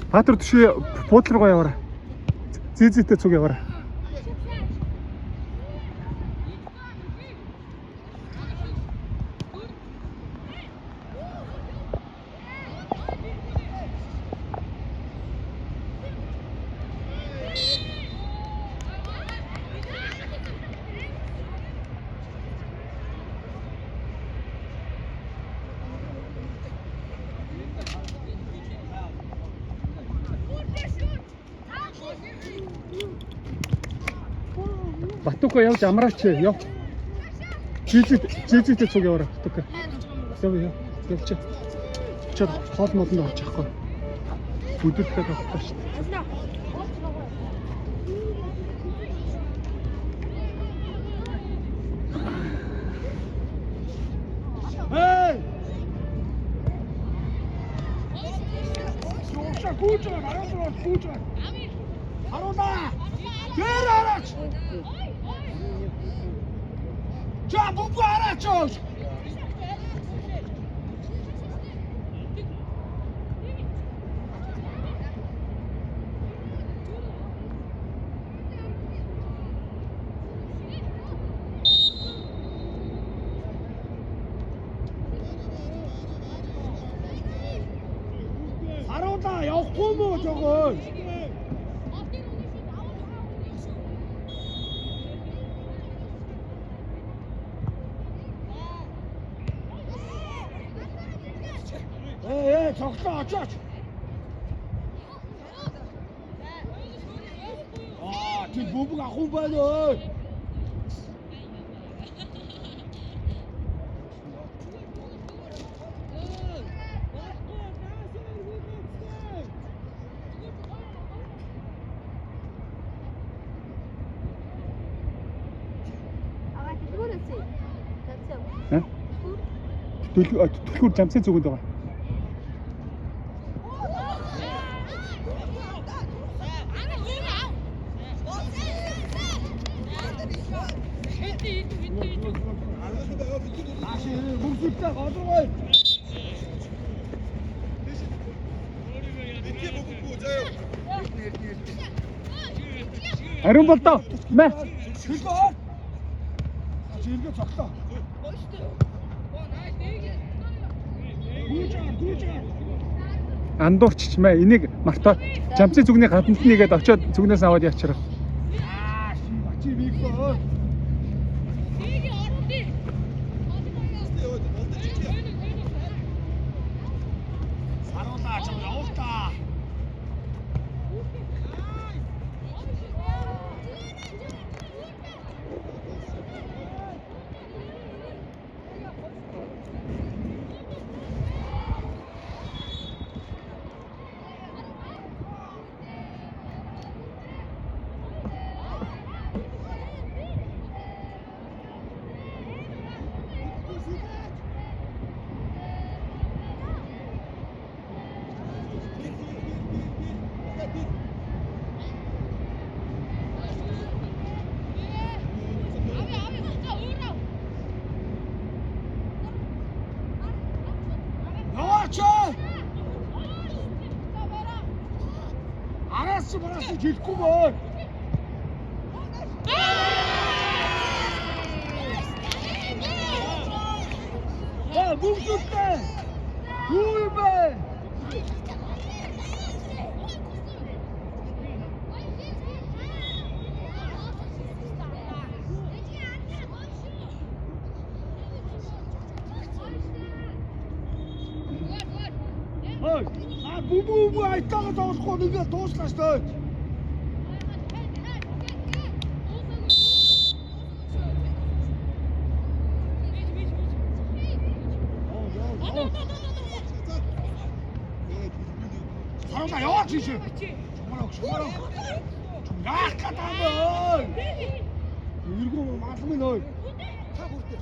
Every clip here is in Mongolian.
Баатар төшөө буудлын руугаа яваарай. Зээзээтэй цуг яваарай. Батука явж амраач яв. Зээзээтэй цуг яваарай. Батука. Яв. Явч. Чод хоол модонд орж яахгүй. Бүдэлтэй тавтаа шүү дээ. Hey! Шоша куча, мараа куча. Харуна! Гэр араач! За бүгд араач! Харуна явахгүй мó жогоо. Цогцоо очооч. Чи бүгд ахын байна өө. Түлхүүр жамсын зүгэнд байгаа. Ариун болдоо. Мэ. Жиргээ цогтоо. Андуурч мэ энийг мартаа. Жамсын зүгний гаднад нэгээд очиод зүгнээс аваад яачраа. Чи бийгөө. Саруулаач явуултаа. Арас жилгүй боо. Бүгдтэй. Юу бэ? Бүү айтаа доосгүй нэгэ дууслаа шүү дээ. Сараа яваа чи. Шумараа. Яах гэдэг юм бэ? Иргүү малмын ой. Та бүртээ.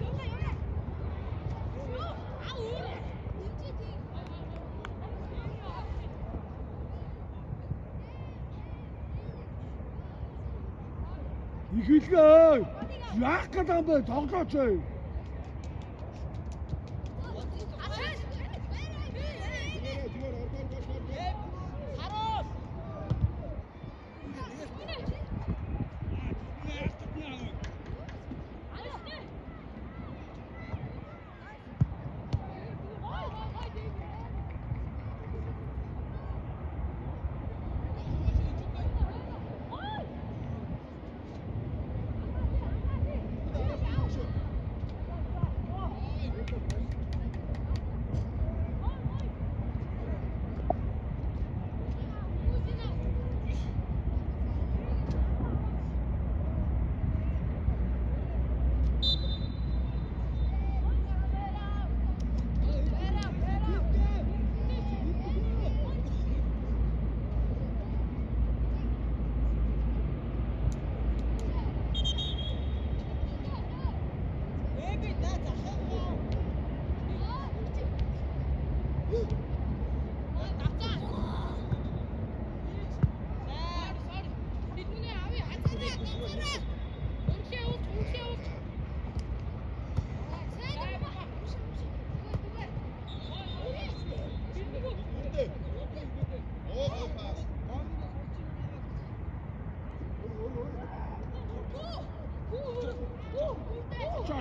Ихэлгээ. Яах гэдэг юм бэ? Тоглооч.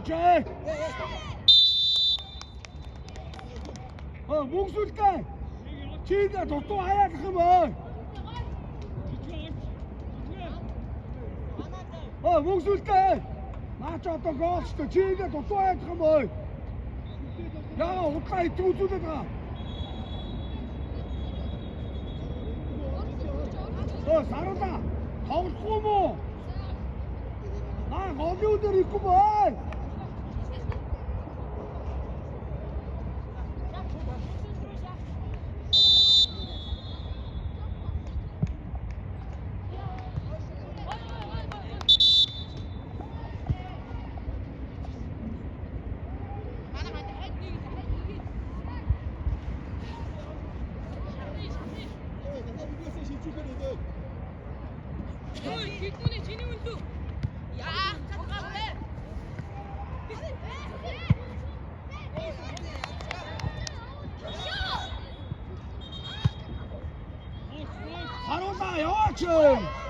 trời. Muốn xuống cây. Chi là tổ to ai không ơi. Muốn xuống cây. Mà cho tao có chi là tổ to ai không ơi. 야, 옷까지 뚜뚜대다. 잘한다. 거기 꼬모. 거기 오늘 있구만. 길꾼의 진흥운수. 야, 잠깐만. 잘한다, 영화춘.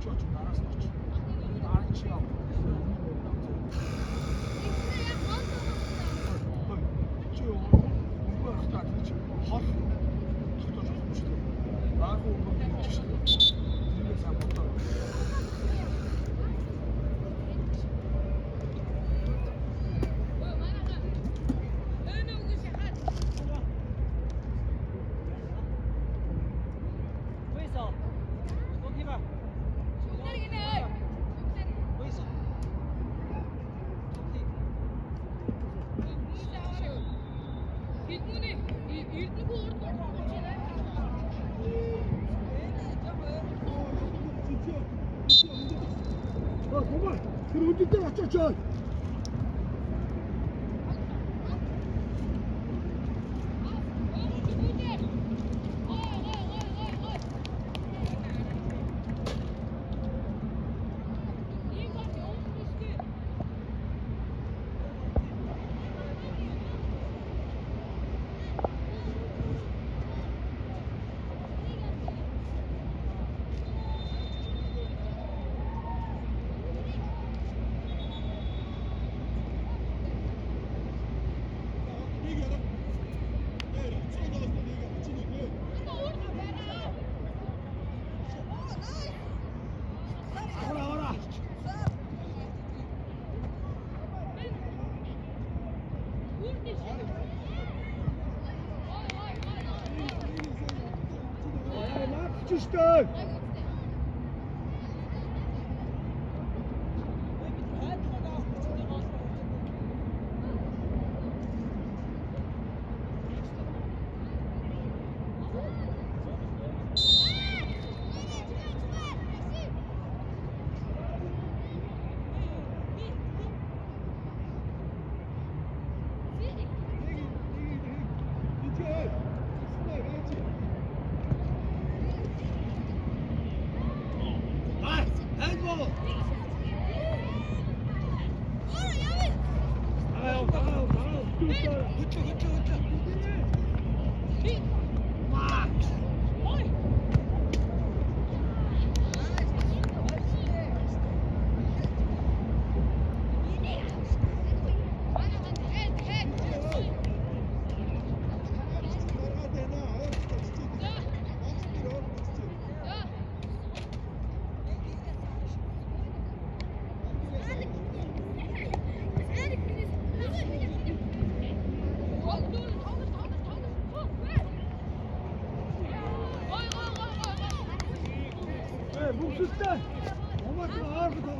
저쪽 나가서 나는 치라고. Düştün. Mumsuzdan. Olmasın ağır tutma.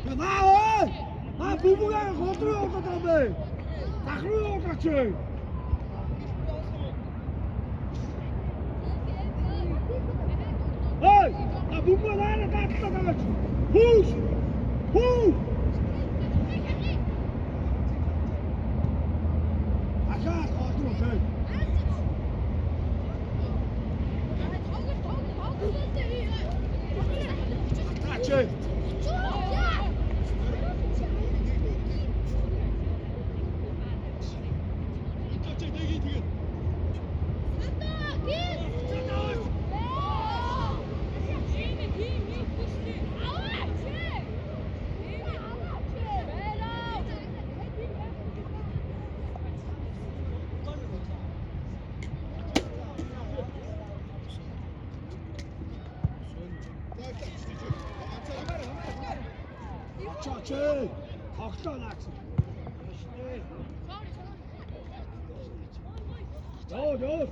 Ya oi! Ha bu kadar kontrol ortadan be. Takılıyor ortaçı. Hey! Ha bu kadar da tatlı. Push! Push! Aşağı kontrol şey. Touch. Çay. Kalktan aksın. Dur.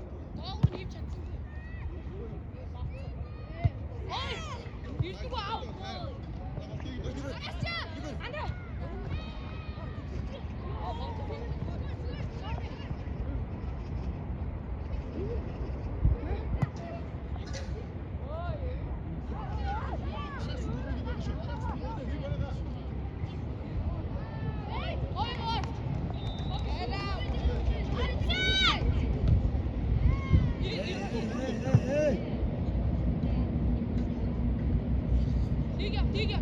Dig up.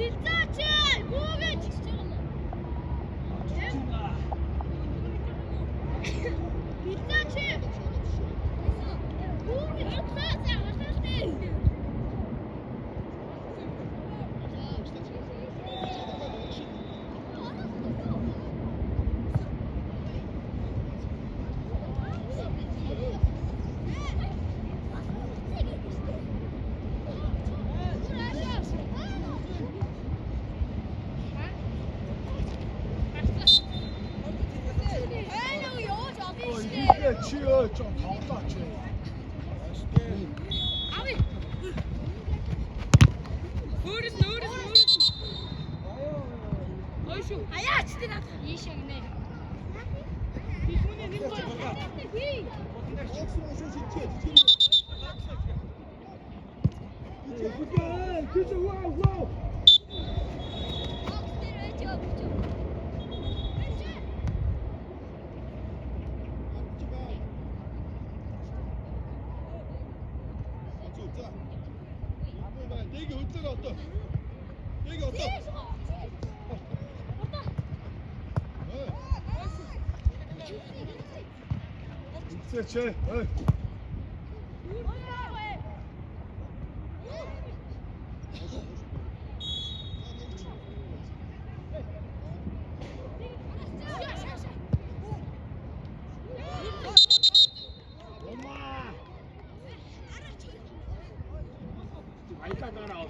Витачай! Богать! Витачай! Богать! 이게 치어 좀 더웠다 치. Ayak işte lan. İyi şey ne? 그치 와우 와우. 내게 어떠가 어떠? 내게 어떠? 그렇지. 엄마. 많이 따라와.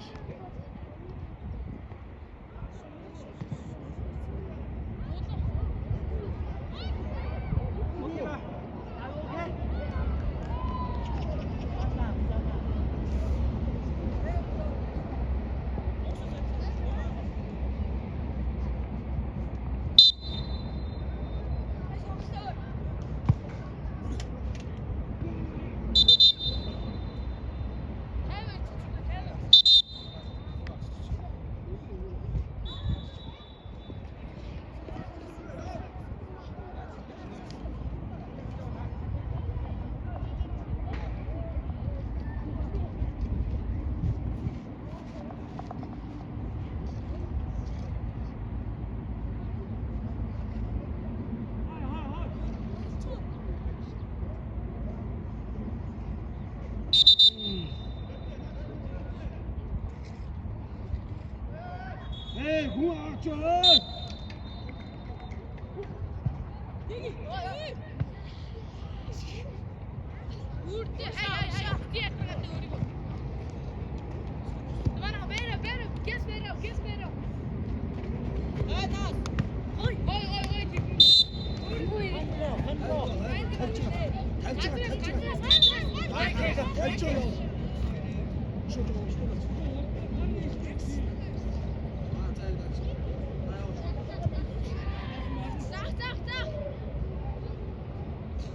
에이 고마워 좀.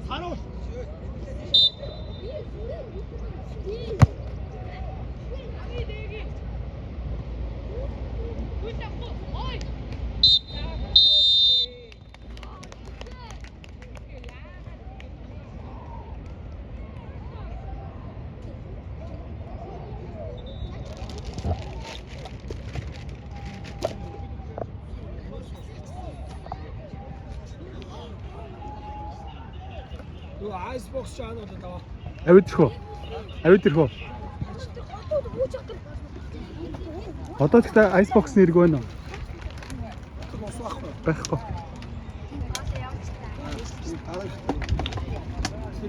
바로. 너 아이스박스 안으로 나와. Evet tırho. Evet tırho. Одоо тэгтээ айсбокс нэрг байна уу? 그거 쏘고. Байхгүй.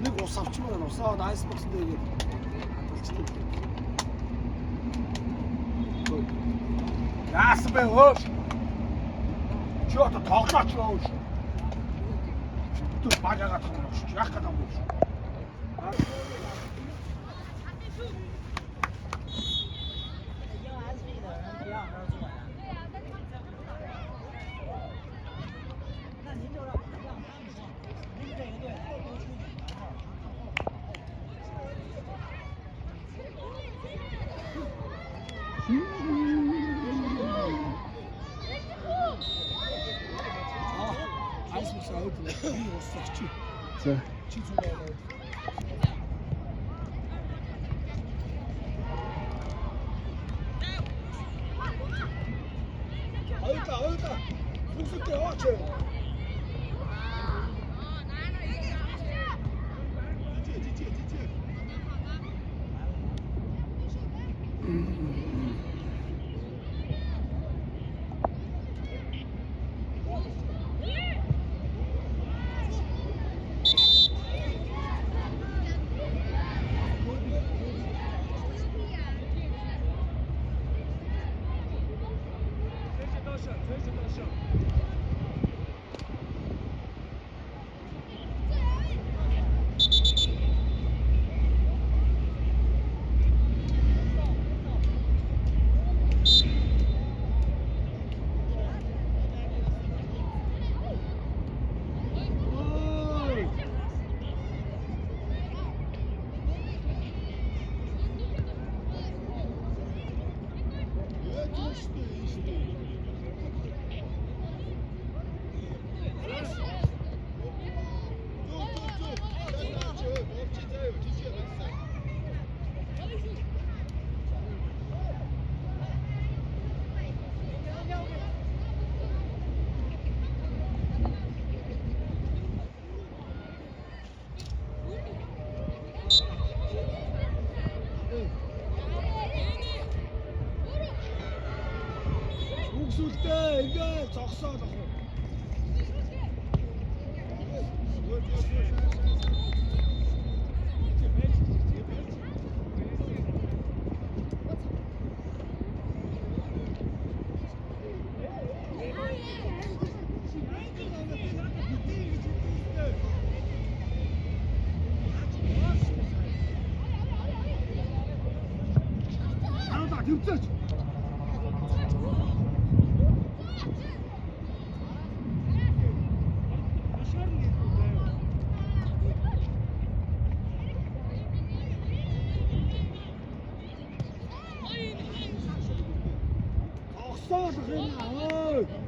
Нэг ус авчмаар усаад айсбокс дээр. Яасан бэ өө? Чи одоо тоглооч өө. Түр багагаа тоглооч. Яг гэдэг юм. 아이스박스 아웃. 이 ус чи. За. Чи зүгээр. 속속해 어째. 속속해 이게 적서 적어. 나다 득점. 적서 적어.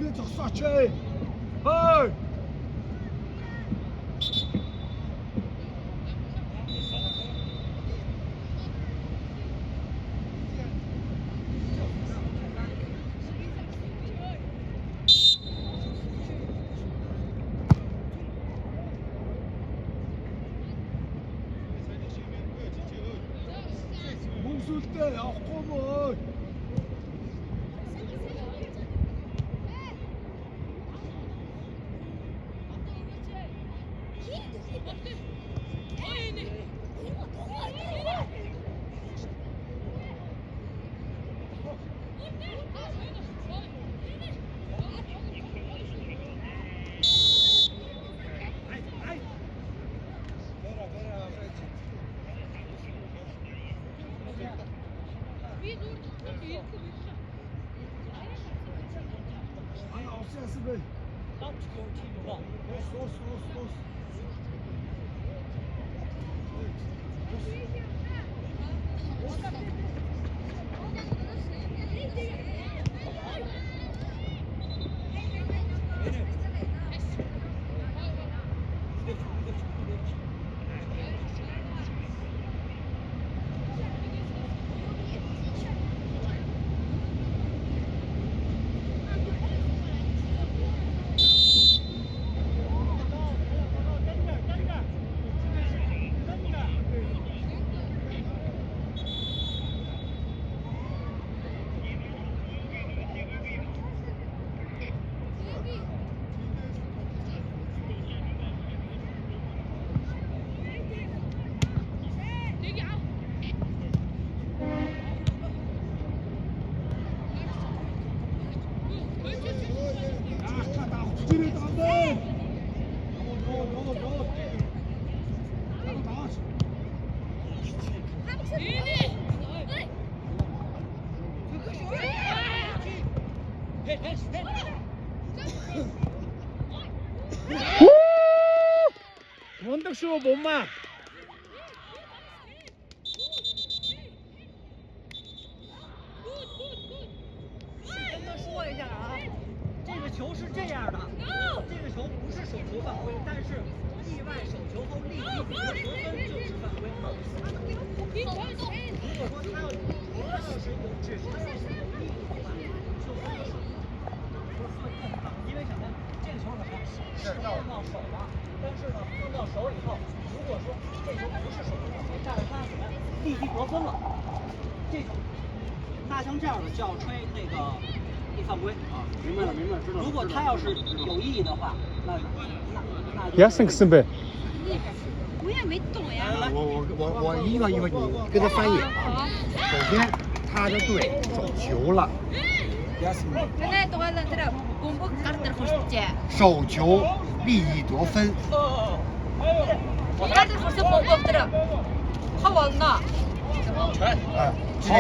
你找啥去？哎，蒙苏德要火么？俺老先是呗。원덕师傅不慢。跟他说一下啊，这个球是这样的，这个球不是手球犯规，但是意外手球后立即得分就是犯规。如果说他要是有指示要是有意的话，就会有手球。因为什么？这个球什么？是碰到手了，但是呢碰到手以后，如果说这球不是手球犯规，但是他怎么样立即得分了，这种。那像这样的就要吹那个犯规啊！明白了，明白了，知道了。如果他要是有意义的话，那也是个呗。我也没懂呀。我一个一个你跟他翻译啊。首先，他的队走球了。手球立即得分。哎，之类